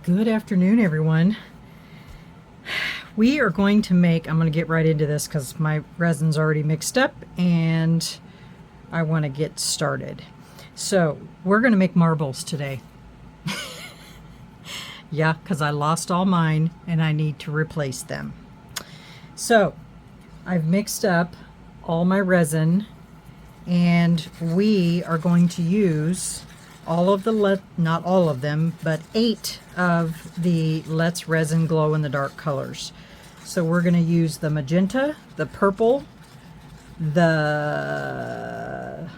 Good afternoon, everyone. We are going to make, I'm going to get right into this because my resin's already mixed up and I want to get started. So we're going to make marbles today. Yeah, because I lost all mine and I need to replace them. So I've mixed up all my resin and we are going to use all of the, not all of them, but 8 of the Let's Resin Glow in the Dark colors. So we're going to use the magenta, the purple, the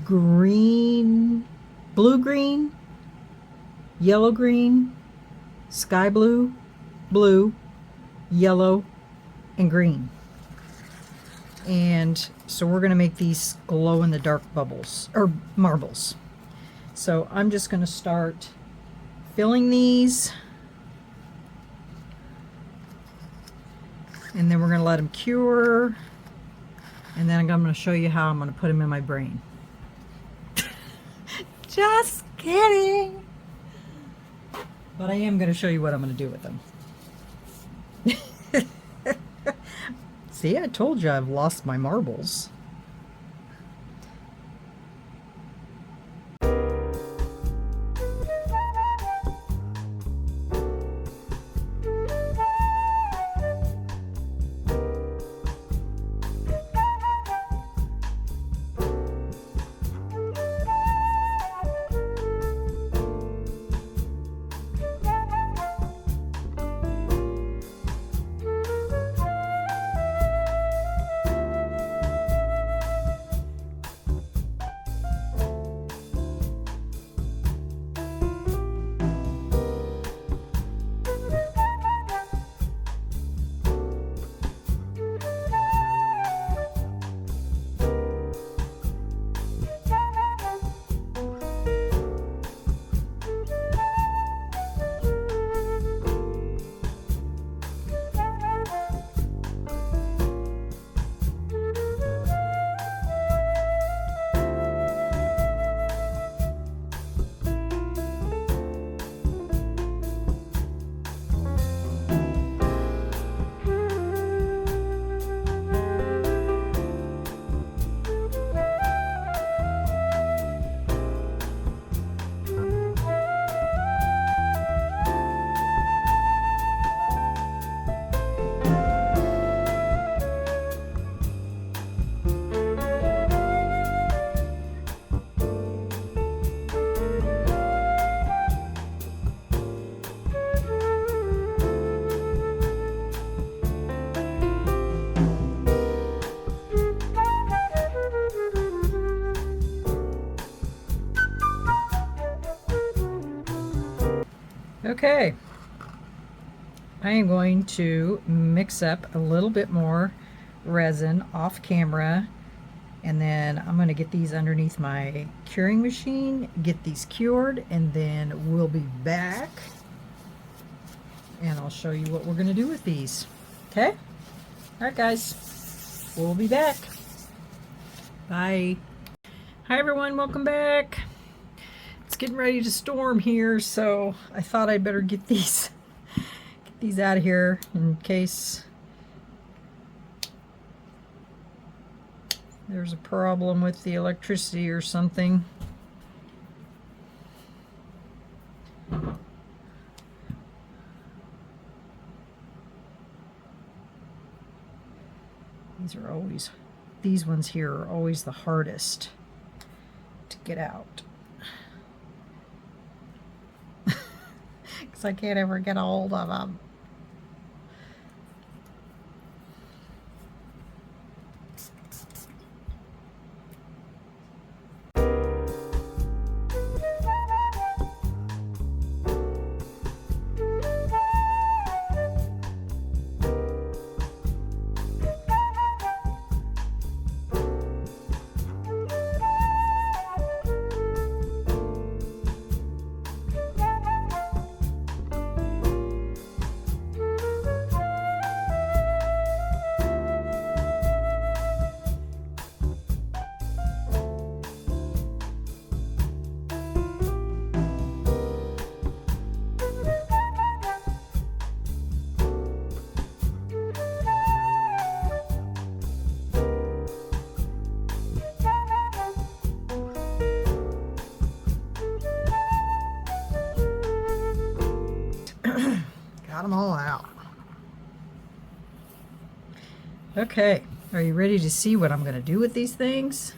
green, blue-green, yellow-green, sky blue, blue, yellow, and green. And so we're going to make these glow-in-the-dark bubbles, or marbles. So I'm just going to start filling these. And then we're going to let them cure. And then I'm going to show you how I'm going to put them in my brain. Just kidding. But I am going to show you what I'm going to do with them. See, I told you I've lost my marbles. Okay, I am going to mix up a little bit more resin off camera, and then I'm going to get these underneath my curing machine, get these cured, and then we'll be back and I'll show you what we're going to do with these. Okay? Alright guys, we'll be back. Bye. Hi everyone, welcome back. It's getting ready to storm here, so I thought I'd better get these out of here in case there's a problem with the electricity or something. These ones here are always the hardest to get out. I can't ever get a hold of them. them all out. Okay, are you ready to see what I'm going to do with these things?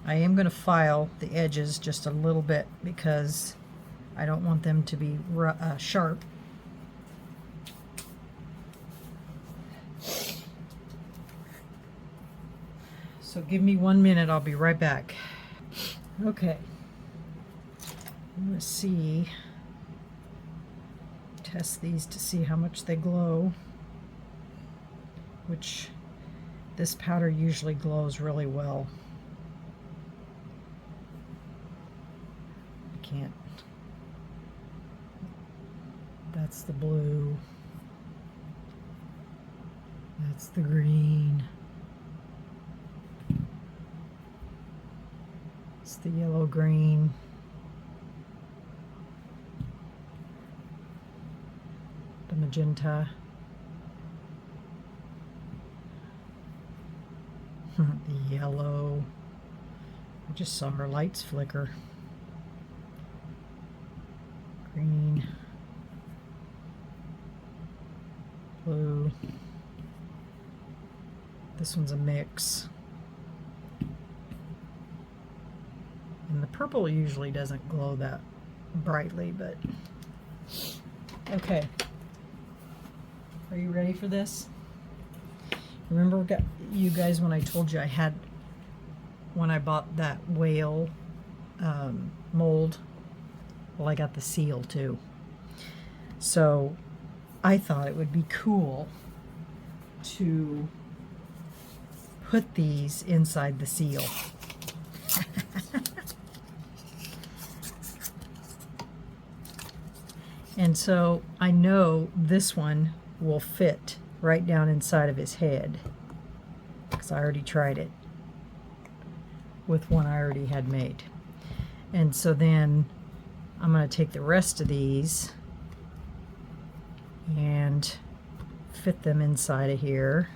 I am going to file the edges just a little bit because I don't want them to be sharp. So give me 1 minute, I'll be right back. Okay, I'm going to test these to see how much they glow, which this powder usually glows really well. I can't. That's the blue. That's the green. It's the yellow green. The magenta. The yellow. I just saw her lights flicker. Green. Blue. This one's a mix. And the purple usually doesn't glow that brightly, but okay. Are you ready for this? Remember you guys when I told you when I bought that whale mold? Well, I got the seal too. So I thought it would be cool to put these inside the seal. And so I know this one will fit right down inside of his head because I already tried it with one I already had made. And so then I'm going to take the rest of these and fit them inside of here.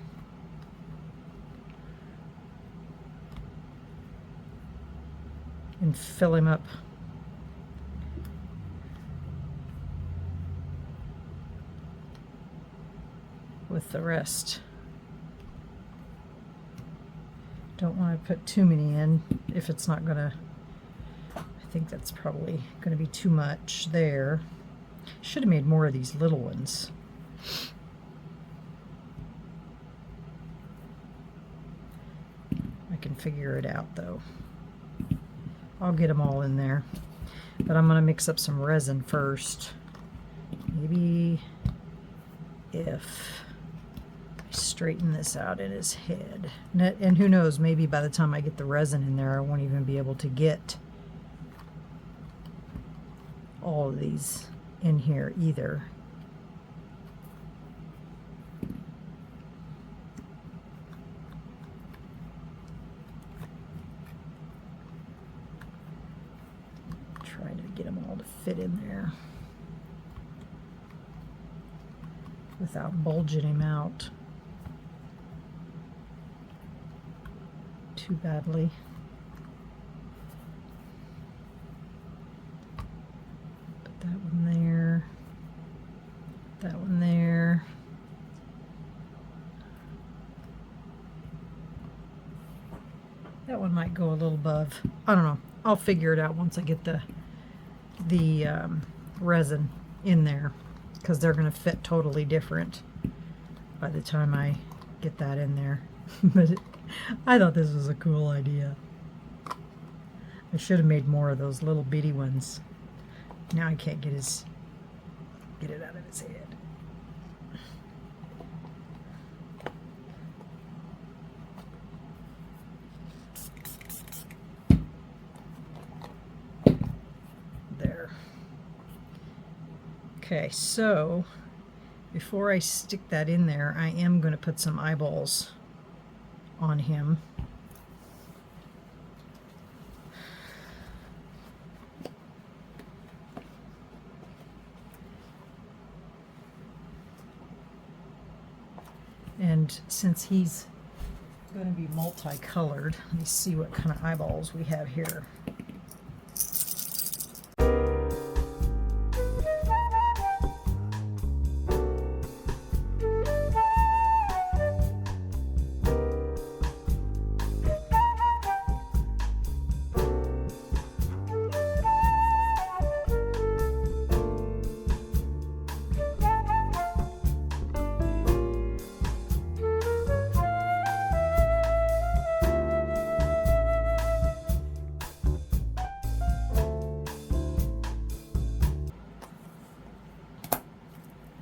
And fill him up with the rest. Don't want to put too many in if it's not gonna, I think that's probably gonna be too much there. Should have made more of these little ones. I can figure it out though. I'll get them all in there, but I'm gonna mix up some resin first. Maybe if straighten this out in his head. And who knows, maybe by the time I get the resin in there, I won't even be able to get all of these in here either. Try to get them all to fit in there without bulging him out too badly. Put that one there, that one there. That one might go a little above. I don't know. I'll figure it out once I get the resin in there, because they're going to fit totally different by the time I get that in there. But I thought this was a cool idea. I should have made more of those little bitty ones. Now I can't get it out of his head. There. Okay, so before I stick that in there, I am going to put some eyeballs on him. And since he's going to be multicolored, let me see what kind of eyeballs we have here.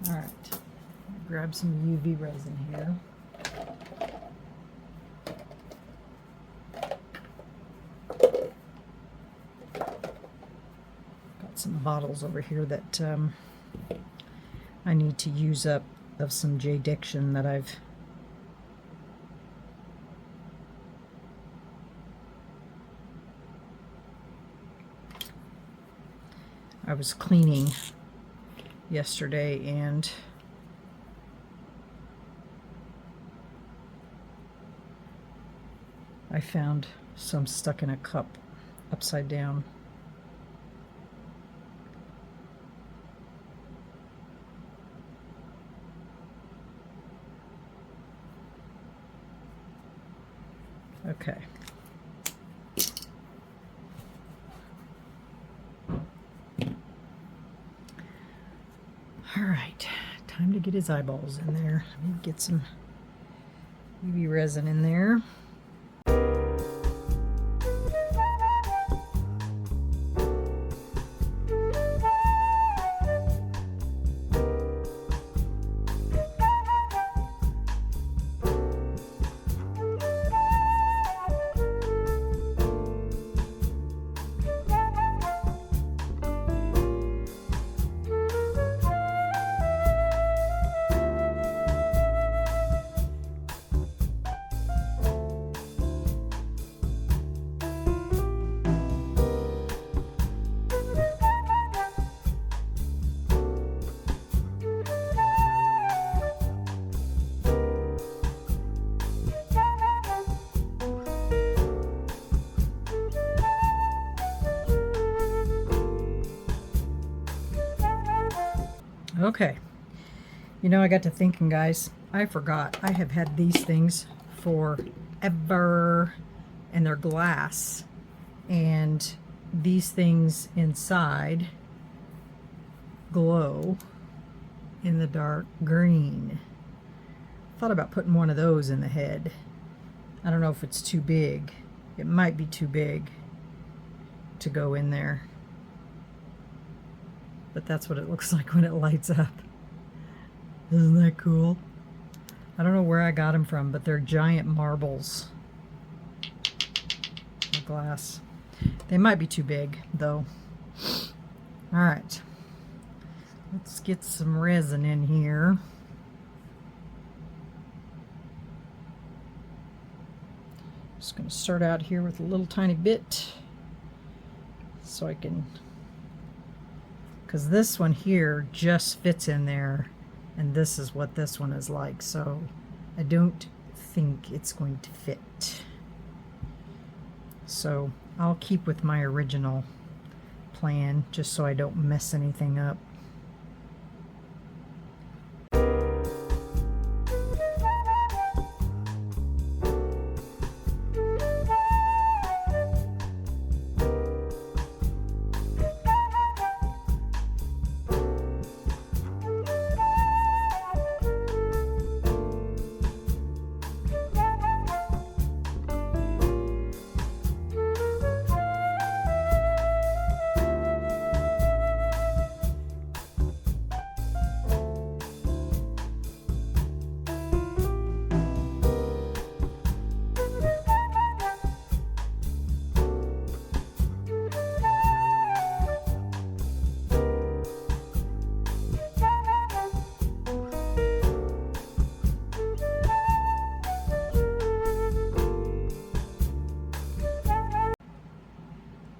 All right, grab some UV resin here. Got some bottles over here that I need to use up of some J-Diction that I was cleaning yesterday and I found some stuck in a cup upside down. Okay. All right, time to get his eyeballs in there. Let me get some UV resin in there. Okay, you know, I got to thinking, guys, I forgot. I have had these things forever, and they're glass, and these things inside glow in the dark green. Thought about putting one of those in the head. I don't know if it's too big. It might be too big to go in there. But that's what it looks like when it lights up. Isn't that cool? I don't know where I got them from, but they're giant marbles of glass. They might be too big, though. All right. Let's get some resin in here. Just going to start out here with a little tiny bit so I can, because this one here just fits in there, and this is what this one is like, so I don't think it's going to fit. So I'll keep with my original plan just so I don't mess anything up.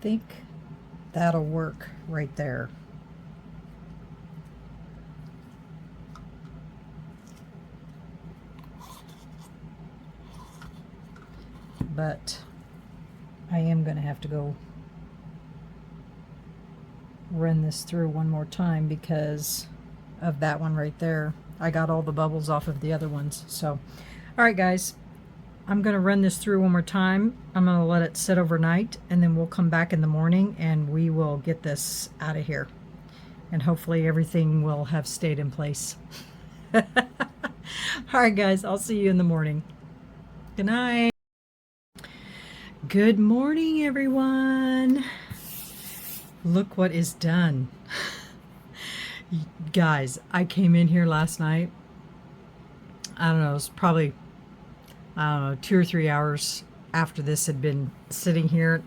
Think that'll work right there. But I am going to have to go run this through one more time because of that one right there. I got all the bubbles off of the other ones. So, all right, guys. I'm going to run this through one more time. I'm going to let it sit overnight, and then we'll come back in the morning and we will get this out of here. And hopefully everything will have stayed in place. All right, guys, I'll see you in the morning. Good night. Good morning, everyone. Look what is done. Guys, I came in here last night. I don't know, it was probably, I don't know, 2 or 3 hours after this had been sitting here.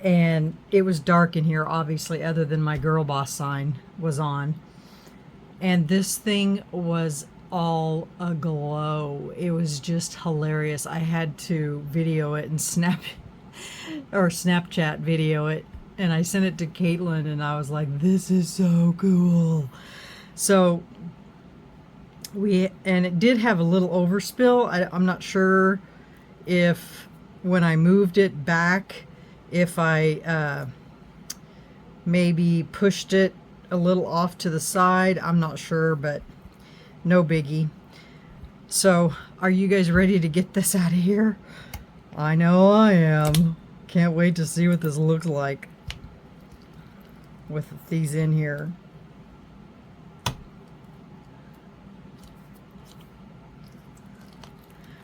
And it was dark in here, obviously, other than my girl boss sign was on. And this thing was all aglow. It was just hilarious. I had to video it and Snapchat video it. And I sent it to Caitlin and I was like, this is so cool. So and it did have a little overspill. I'm not sure if when I moved it back, if I maybe pushed it a little off to the side. I'm not sure, but no biggie. So are you guys ready to get this out of here? I know I am. Can't wait to see what this looks like with these in here.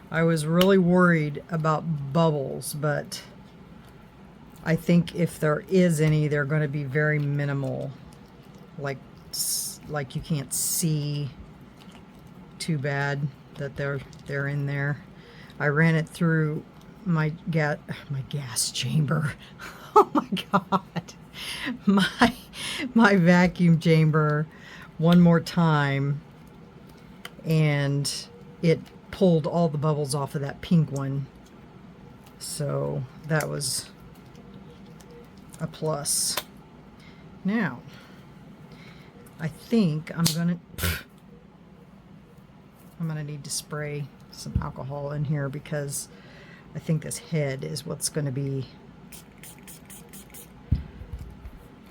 I was really worried about bubbles, but I think if there is any, they're going to be very minimal. Like you can't see too bad that they're in there. I ran it through my gas chamber. Oh my god. My vacuum chamber one more time, and it pulled all the bubbles off of that pink one. So that was a plus. Now, I think I'm gonna need to spray some alcohol in here because I think this head is what's going to be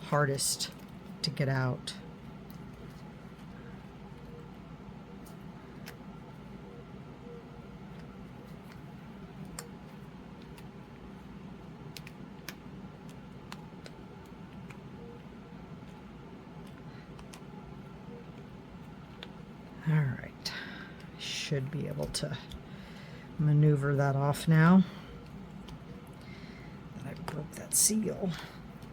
hardest to get out. All right, should be able to maneuver that off now. I broke that seal.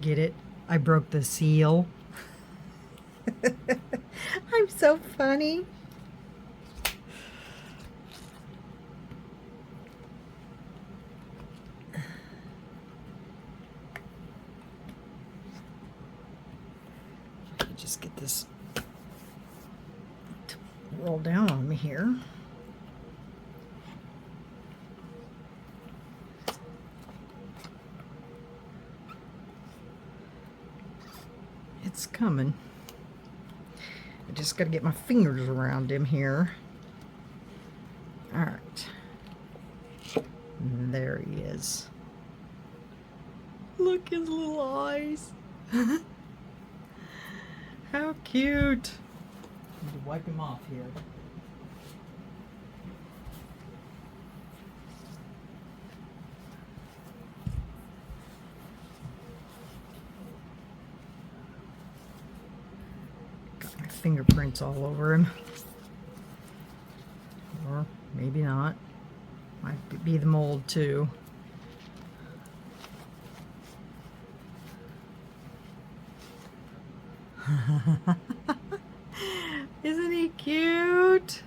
Get it? I broke the seal. I'm so funny. Just get this to roll down on me here. It's coming. I just got to get my fingers around him here. All right. There he is. Look, his little eyes. How cute. I need to wipe him off here. Got my fingerprints all over him. Or maybe not. Might be the mold too. Isn't he cute?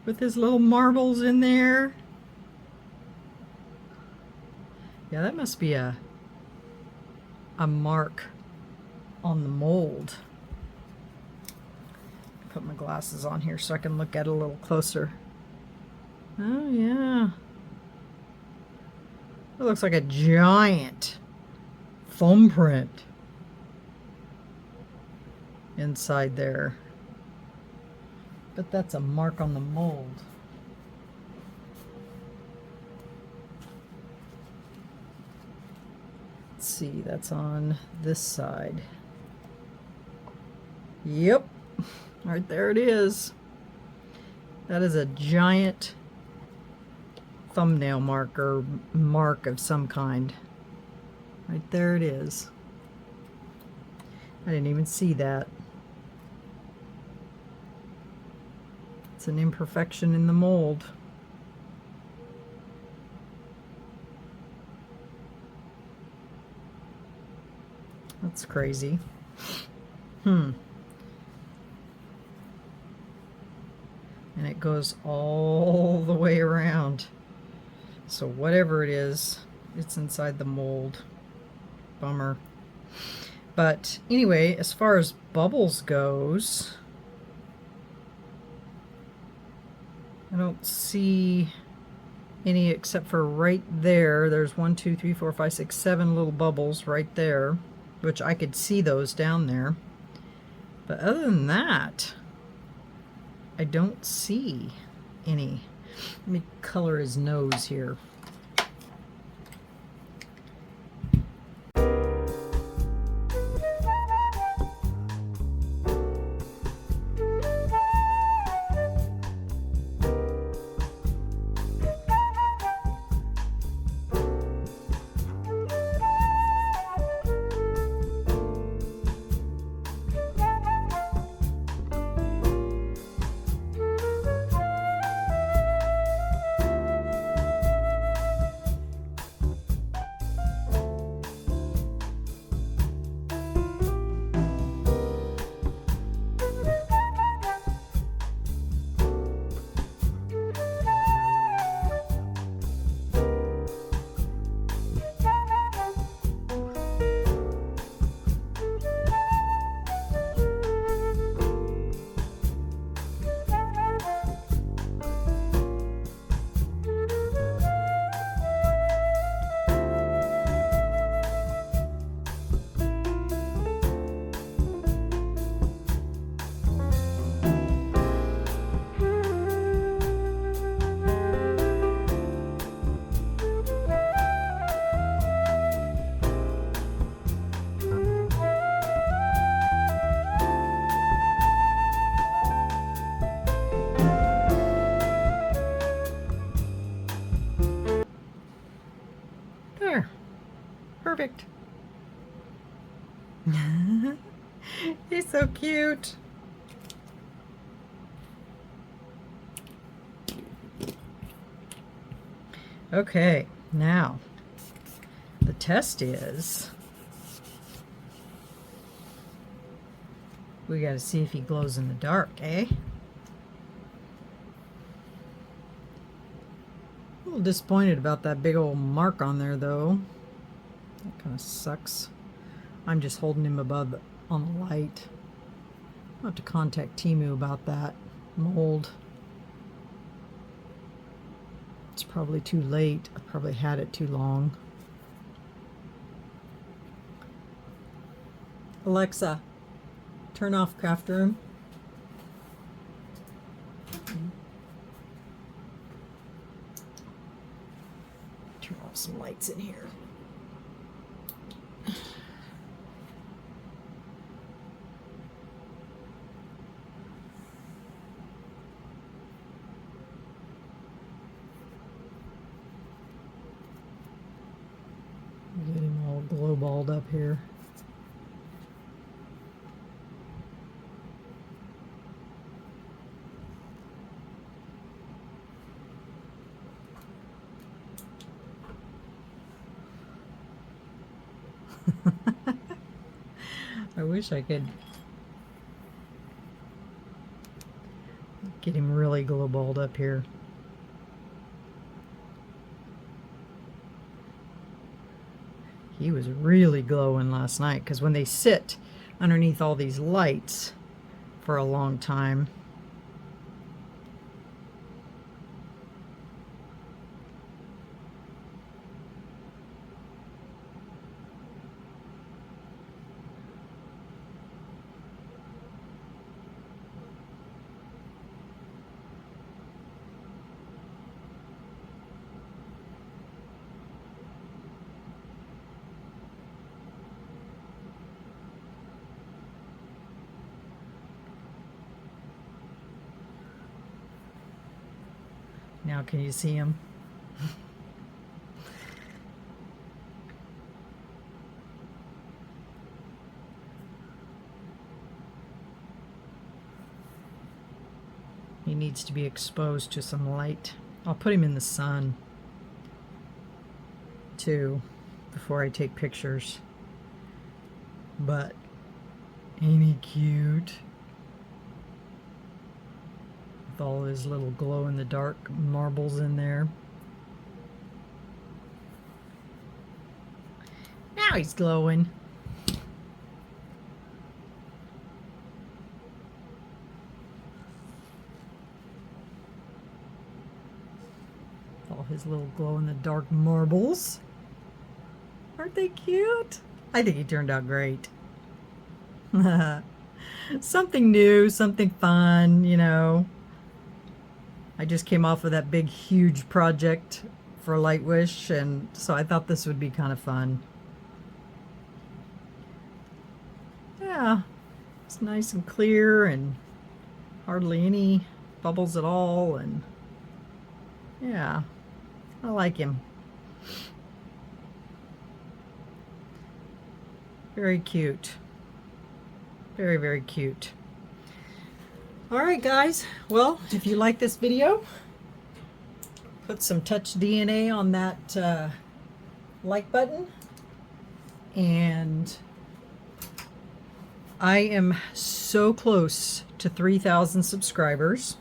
With his little marbles in there. Yeah, that must be a mark on the mold. Put my glasses on here so I can look at it a little closer. Oh yeah. It looks like a giant thumbprint inside there. But that's a mark on the mold. Let's see, that's on this side. Yep, right there it is. That is a giant thumbnail mark or mark of some kind. Right there it is. I didn't even see that. It's an imperfection in the mold. That's crazy. And it goes all the way around. So whatever it is, it's inside the mold. Bummer. But anyway, as far as bubbles goes, I don't see any except for right there. There's 1, 2, 3, 4, 5, 6, 7 little bubbles right there, which I could see those down there. But other than that, I don't see any. Let me color his nose here. There. Perfect. He's so cute. Okay, now the test is we got to see if he glows in the dark, eh? A little disappointed about that big old mark on there, though. That kind of sucks. I'm just holding him above on the light. I'll have to contact Timu about that mold. It's probably too late. I probably had it too long. Alexa, turn off craft room. Turn off some lights in here. Get him all glow balled up here. I wish I could get him really glow balled up here. He was really glowing last night because when they sit underneath all these lights for a long time, now can you see him? He needs to be exposed to some light. I'll put him in the sun too before I take pictures. But Ain't he cute? With all his little glow-in-the-dark marbles in there. Now he's glowing. All his little glow-in-the-dark marbles. Aren't they cute? I think he turned out great. Something new, something fun, you know. I just came off of that big, huge project for Light Wish, and so I thought this would be kind of fun. Yeah, it's nice and clear and hardly any bubbles at all, and yeah, I like him. Very cute. Very, very cute. All right, guys. Well, if you like this video, put some Touch DNA on that like button. And I am so close to 3,000 subscribers.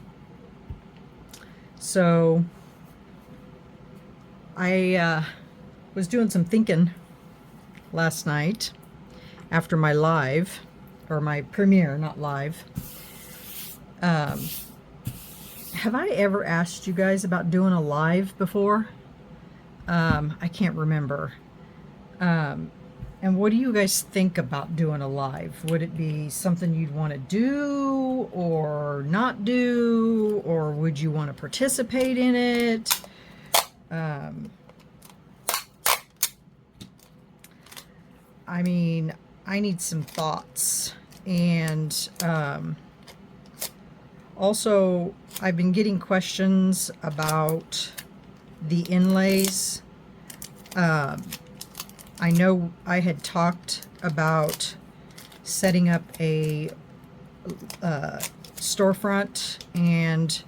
So I was doing some thinking last night after my live, or my premiere, not live. Have I ever asked you guys about doing a live before? I can't remember. And what do you guys think about doing a live? Would it be something you'd want to do or not do? Or would you want to participate in it? I mean, I need some thoughts. And also, I've been getting questions about the inlays. I know I had talked about setting up a storefront, and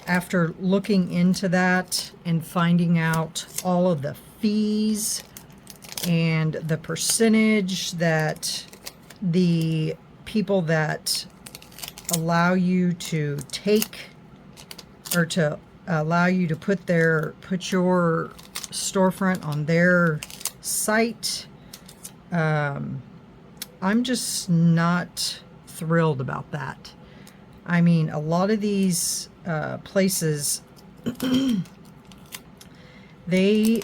after looking into that and finding out all of the fees and the percentage that the people that allow you to take, or to allow you to put your storefront on their site, I'm just not thrilled about that. I mean, a lot of these places, they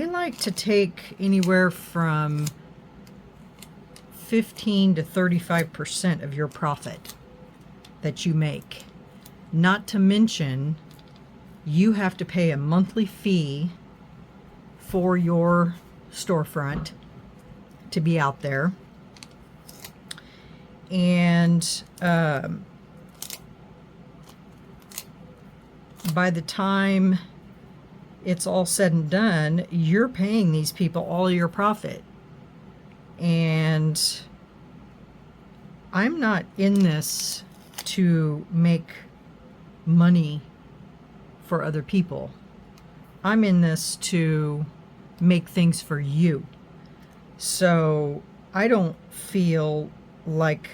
like to take anywhere from 15 to 35% of your profit that you make. Not to mention, you have to pay a monthly fee for your storefront to be out there. And by the time it's all said and done, you're paying these people all your profit. And I'm not in this to make money for other people. I'm in this to make things for you. So I don't feel like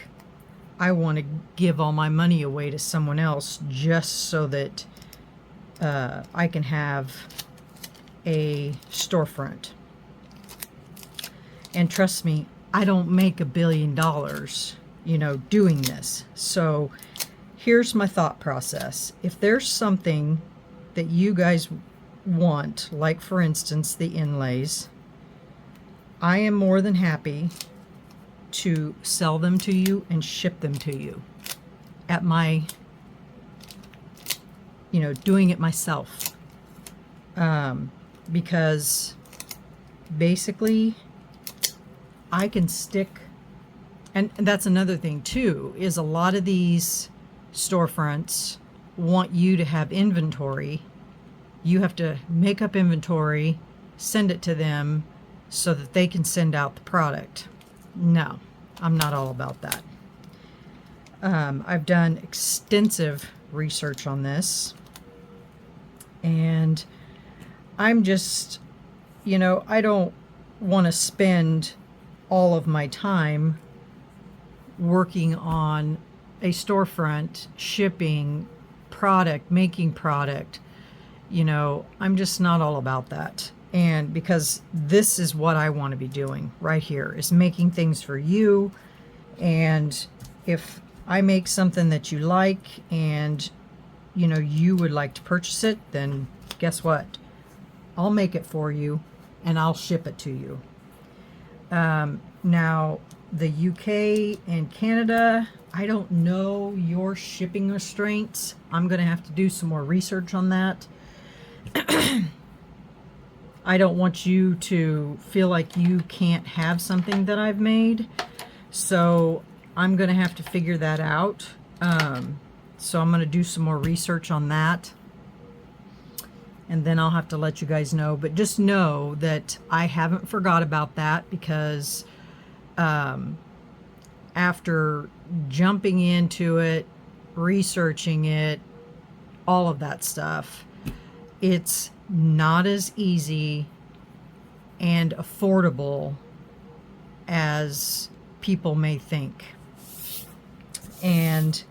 I want to give all my money away to someone else just so that I can have a storefront. And trust me, I don't make $1 billion, you know, doing this. So here's my thought process. If there's something that you guys want, like for instance, the inlays, I am more than happy to sell them to you and ship them to you at my, you know, doing it myself. Because basically I can stick, and that's another thing too, is a lot of these storefronts want you to have inventory. You have to make up inventory, send it to them so that they can send out the product. No, I'm not all about that. I've done extensive research on this, and I'm just, you know, I don't want to spend all of my time working on a storefront, shipping product, making product. You know, I'm just not all about that. And because this is what I want to be doing right here, is making things for you. And if I make something that you like and, you know, you would like to purchase it, then guess what? I'll make it for you and I'll ship it to you. Now, the UK and Canada, I don't know your shipping restraints. I'm going to have to do some more research on that. I don't want you to feel like you can't have something that I've made. So I'm going to have to figure that out. So I'm going to do some more research on that. And then I'll have to let you guys know. But just know that I haven't forgot about that, because after jumping into it, researching it, all of that stuff, it's not as easy and affordable as people may think. And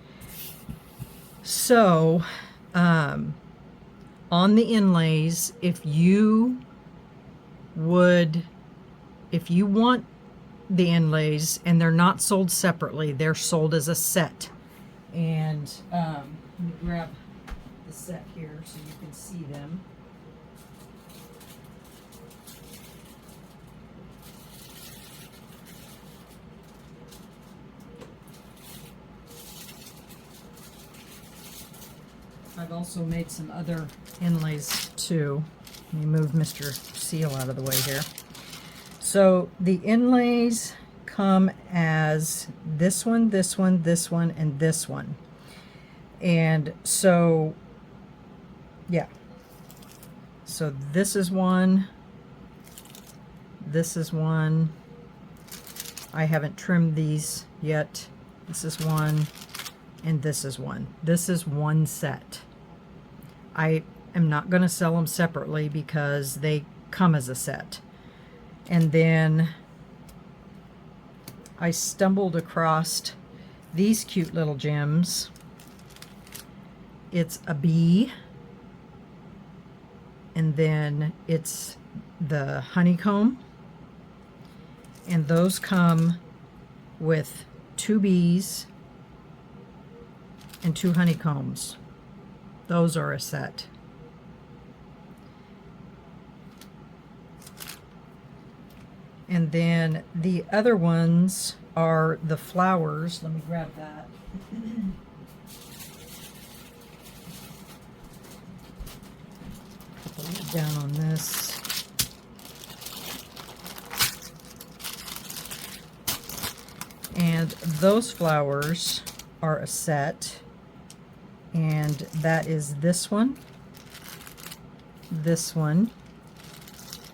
so on the inlays, if you want the inlays, and they're not sold separately, they're sold as a set. And let me grab the set here so you can see them. I've also made some other inlays too. Let me move Mr. Seal out of the way here. So the inlays come as this one, this one, this one, and this one. And so, yeah. So this is one. This is one. I haven't trimmed these yet. This is one. And this is one. This is one set. I am not going to sell them separately because they come as a set. And then I stumbled across these cute little gems. It's a bee, and then it's the honeycomb, and those come with 2 bees and 2 honeycombs. Those are a set. And then the other ones are the flowers. Let me grab that. Put the lid down on this. And those flowers are a set. And that is this one, this one,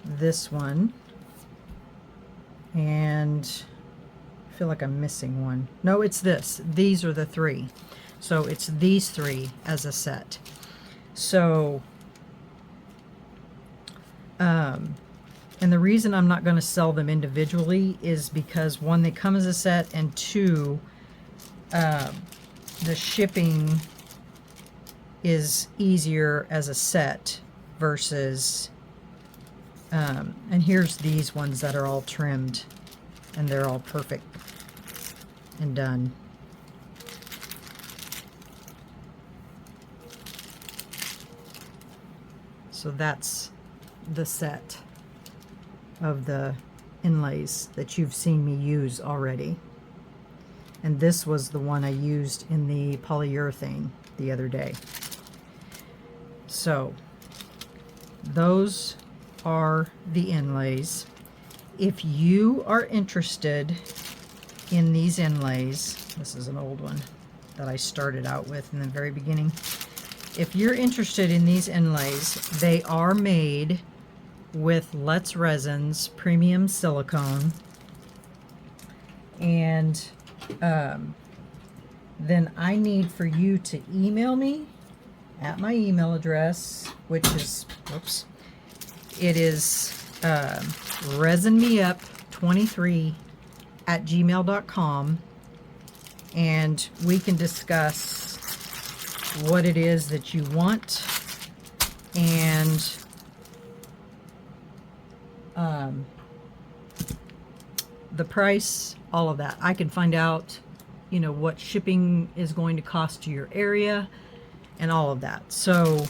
this one, and I feel like I'm missing one. No, it's this. These are the 3. So it's these 3 as a set. So, and the reason I'm not going to sell them individually is because 1, they come as a set, and 2, the shipping is easier as a set versus and here's these ones that are all trimmed and they're all perfect and done. So that's the set of the inlays that you've seen me use already. And this was the one I used in the polyurethane the other day. So those are the inlays. If you are interested in these inlays, this is an old one that I started out with in the very beginning. If you're interested in these inlays, they are made with Let's Resin's premium silicone. And then I need for you to email me at my email address, which is, it is resinmeup23@gmail.com, and we can discuss what it is that you want, and the price, all of that. I can find out, you know, what shipping is going to cost to your area and all of that. So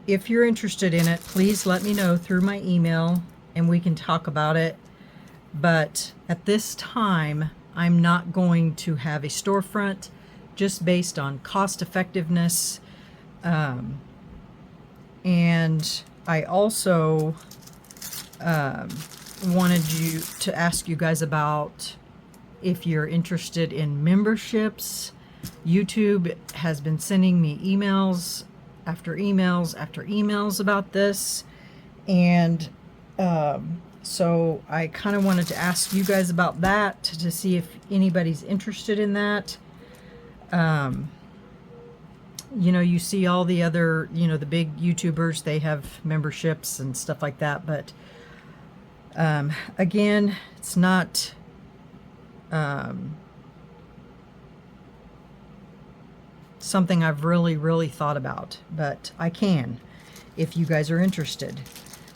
if you're interested in it, please let me know through my email and we can talk about it. But at this time, I'm not going to have a storefront, just based on cost effectiveness. And I also wanted you to ask you guys about if you're interested in memberships. YouTube has been sending me emails after emails after emails about this, and so I kind of wanted to ask you guys about that to see if anybody's interested in that. You know, you see all the other, you know, the big YouTubers, they have memberships and stuff like that, but again, it's not something I've really thought about, but I can if you guys are interested.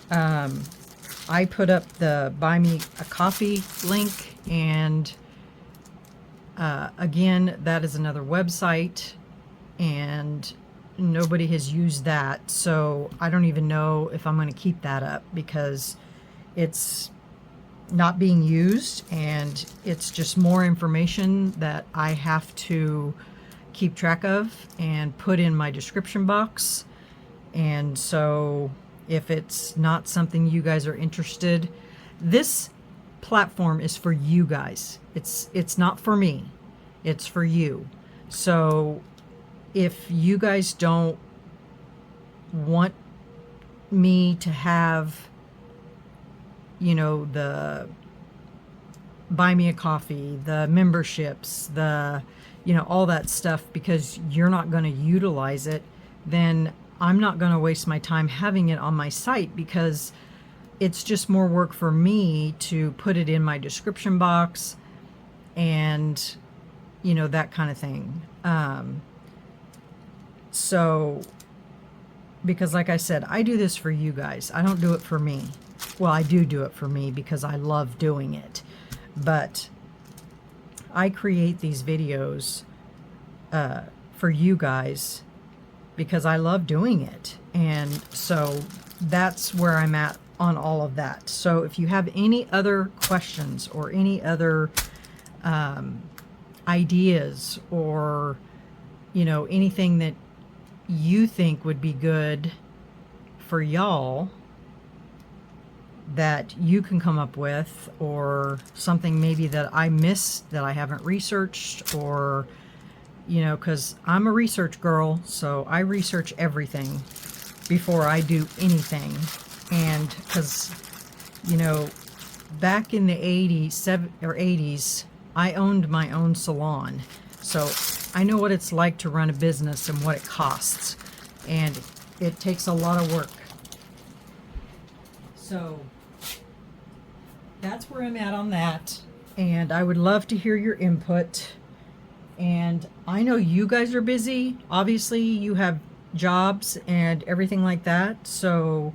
I put up the Buy Me a Coffee link, and again, that is another website, and nobody has used that, so I don't even know if I'm going to keep that up because it's not being used, and it's just more information that I have to keep track of and put in my description box. And so if it's not something you guys are interested, this platform is for you guys. It's not for me. It's for you. So if you guys don't want me to have, you know, the Buy Me a Coffee, the memberships, the, you know, all that stuff, because you're not going to utilize it, then I'm not going to waste my time having it on my site, because it's just more work for me to put it in my description box and, you know, that kind of thing. So, because like I said, I do this for you guys. I don't do it for me. Well, I do it for me because I love doing it. But I create these videos for you guys because I love doing it. And so that's where I'm at on all of that. So if you have any other questions or any other ideas, or, you know, anything that you think would be good for y'all that you can come up with, or something maybe that I missed that I haven't researched, or, you know, because I'm a research girl, so I research everything before I do anything. And because, you know, back in the 80s, I owned my own salon, so I know what it's like to run a business and what it costs, and it takes a lot of work. So that's where I'm at on that, and I would love to hear your input. And I know you guys are busy. Obviously, you have jobs and everything like that, so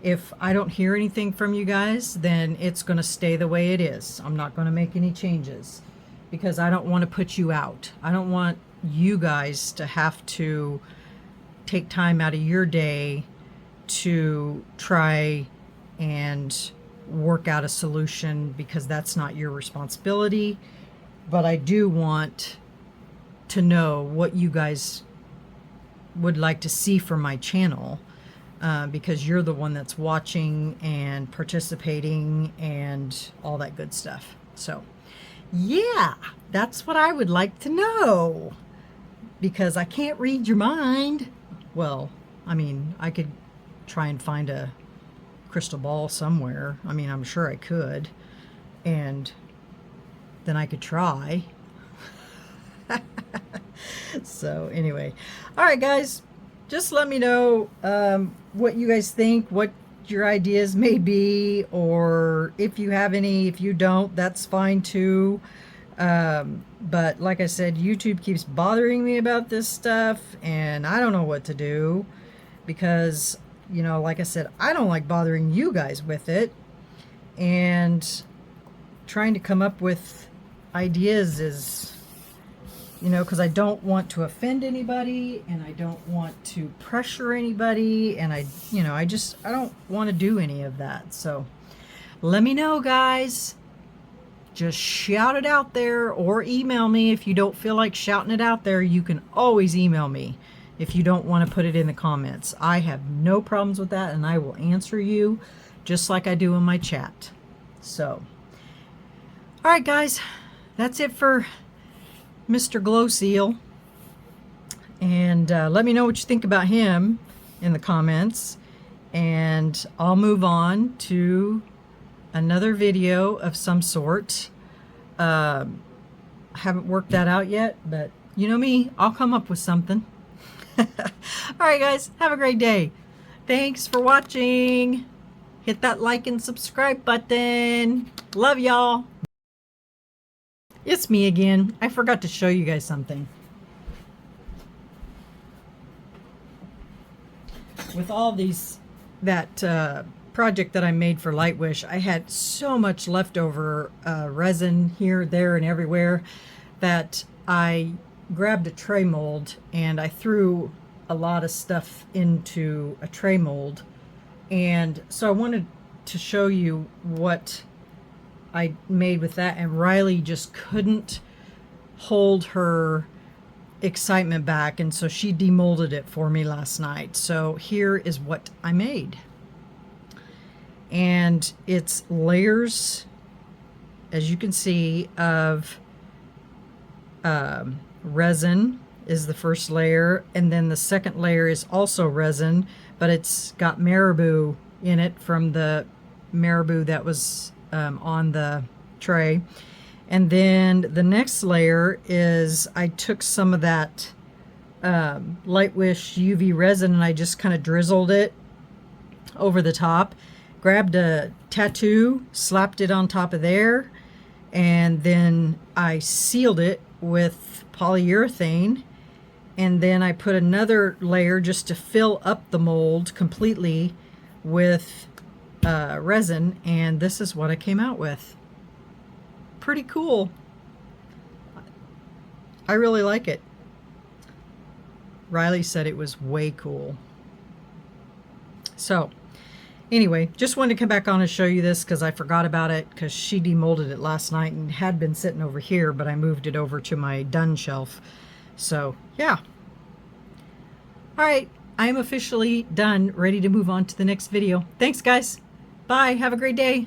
if I don't hear anything from you guys, then it's going to stay the way it is. I'm not going to make any changes because I don't want to put you out. I don't want you guys to have to take time out of your day to try and work out a solution, because that's not your responsibility. But I do want to know what you guys would like to see from my channel, because you're the one that's watching and participating and all that good stuff. So yeah, that's what I would like to know, because I can't read your mind. Well, I mean, I could try and find a crystal ball somewhere. I mean, I'm sure I could, and then I could try. So anyway, all right guys, just let me know what you guys think, what your ideas may be, or if you have any. If you don't, that's fine too. But like I said, YouTube keeps bothering me about this stuff, and I don't know what to do because, you know, like I said, I don't like bothering you guys with it, and trying to come up with ideas is, you know, because I don't want to offend anybody, and I don't want to pressure anybody, and I don't want to do any of that. So let me know, guys. Just shout it out there, or email me. If you don't feel like shouting it out there, you can always email me if you don't want to put it in the comments. I have no problems with that, and I will answer you just like I do in my chat. So, all right, guys, that's it for Mr. Glow Seal. And let me know what you think about him in the comments, and I'll move on to another video of some sort. Haven't worked that out yet, but you know me, I'll come up with something. All right, guys, have a great day. Thanks for watching. Hit that like and subscribe button. Love y'all. It's me again. I forgot to show you guys something. With all these, that project that I made for Lightwish, I had so much leftover resin here, there, and everywhere that I grabbed a tray mold and I threw a lot of stuff into a tray mold. And so I wanted to show you what I made with that, and Riley just couldn't hold her excitement back, and so she demolded it for me last night. So here is what I made. And it's layers, as you can see, of resin is the first layer, and then the second layer is also resin, but it's got marabou in it from the marabou that was on the tray. And then the next layer is, I took some of that Lightwish UV resin and I just kind of drizzled it over the top, grabbed a tattoo, slapped it on top of there, and then I sealed it with polyurethane, and then I put another layer just to fill up the mold completely with resin, and this is what I came out with. Pretty cool. I really like it. Riley said it was way cool. So anyway, just wanted to come back on and show you this because I forgot about it, because she demolded it last night and had been sitting over here, but I moved it over to my done shelf. So yeah. All right, I am officially done, ready to move on to the next video. Thanks, guys. Bye. Have a great day.